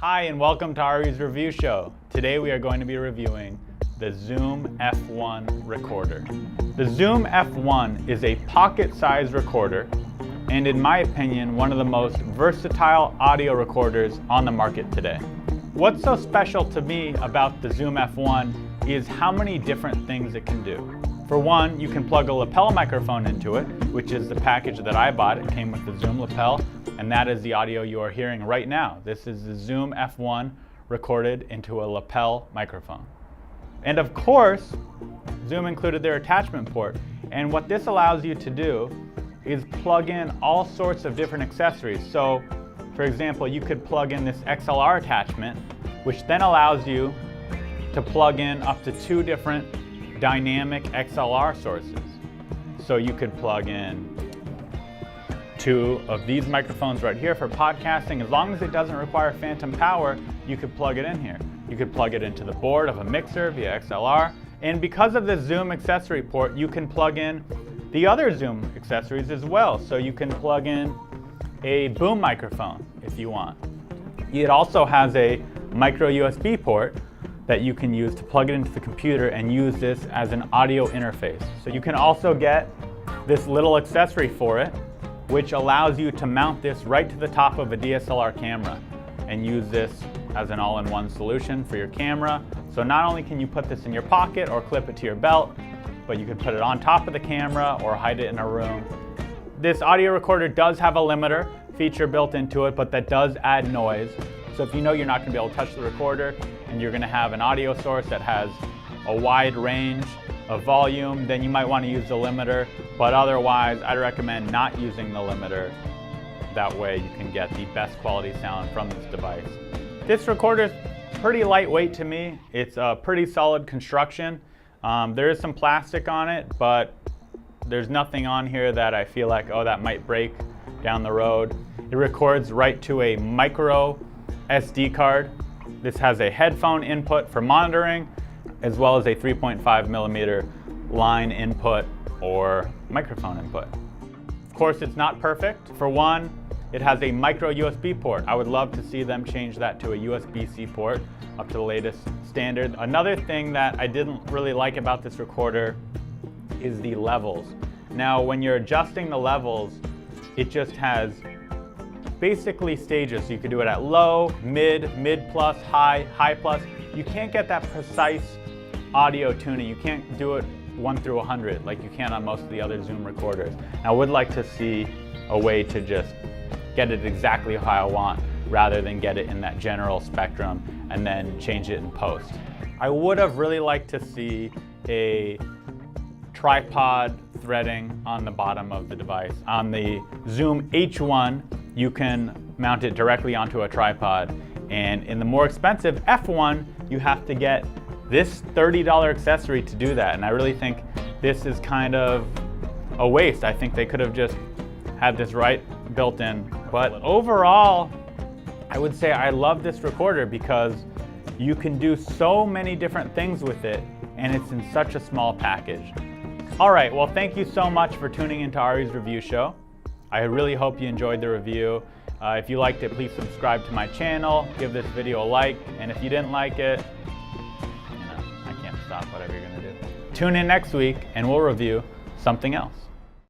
Hi and welcome to Ari's Review Show. Today we are going to be reviewing the Zoom F1 recorder. The Zoom F1 is a pocket-sized recorder and in my opinion one of the most versatile audio recorders on the market today. What's so special to me about the Zoom F1 is how many different things it can do. For one, you can plug a lapel microphone into it, which is the package that I bought. It came with the Zoom lapel, and that is the audio you are hearing right now. This is the Zoom F1 recorded into a lapel microphone. And of course, Zoom included their attachment port. And what this allows you to do is plug in all sorts of different accessories. So, for example, you could plug in this XLR attachment, which then allows you to plug in up to 2 different dynamic XLR sources. So you could plug in 2 of these microphones right here for podcasting. As long as it doesn't require phantom power, you could plug it in here. You could plug it into the board of a mixer via XLR. And because of the Zoom accessory port, you can plug in the other Zoom accessories as well. So you can plug in a boom microphone if you want. It also has a micro USB port that you can use to plug it into the computer and use this as an audio interface. So you can also get this little accessory for it, which allows you to mount this right to the top of a DSLR camera and use this as an all-in-one solution for your camera. So not only can you put this in your pocket or clip it to your belt, but you can put it on top of the camera or hide it in a room. This audio recorder does have a limiter feature built into it, but that does add noise. So if you know you're not going to be able to touch the recorder and you're going to have an audio source that has a wide range of volume, then you might want to use the limiter. But otherwise, I'd recommend not using the limiter. That way you can get the best quality sound from this device. This recorder is pretty lightweight to me. It's a pretty solid construction. There is some plastic on it, but there's nothing on here that I feel like, oh, that might break down the road. It records right to a micro SD card. This has a headphone input for monitoring, as well as a 3.5mm line input or microphone input. Of course, it's not perfect. For one, it has a micro USB port. I would love to see them change that to a USB-C port up to the latest standard. Another thing that I didn't really like about this recorder is the levels. Now, when you're adjusting the levels, it just has basically stages. So you could do it at low, mid plus, high plus. You can't get that precise audio tuning. You can't do it 1 through 100 like you can on most of the other Zoom recorders. I would like to see a way to just get it exactly how I want rather than get it in that general spectrum and then change it in post. I would have really liked to see a tripod threading on the bottom of the device. On the Zoom H1, you can mount it directly onto a tripod. And in the more expensive F1, you have to get this $30 accessory to do that. And I really think this is kind of a waste. I think they could have just had this right built in. But overall, I would say I love this recorder because you can do so many different things with it and it's in such a small package. All right, well, thank you so much for tuning into Ari's Review Show. I really hope you enjoyed the review. If you liked it, please subscribe to my channel, give this video a like, and if you didn't like it, I can't stop whatever you're gonna do. Tune in next week and we'll review something else.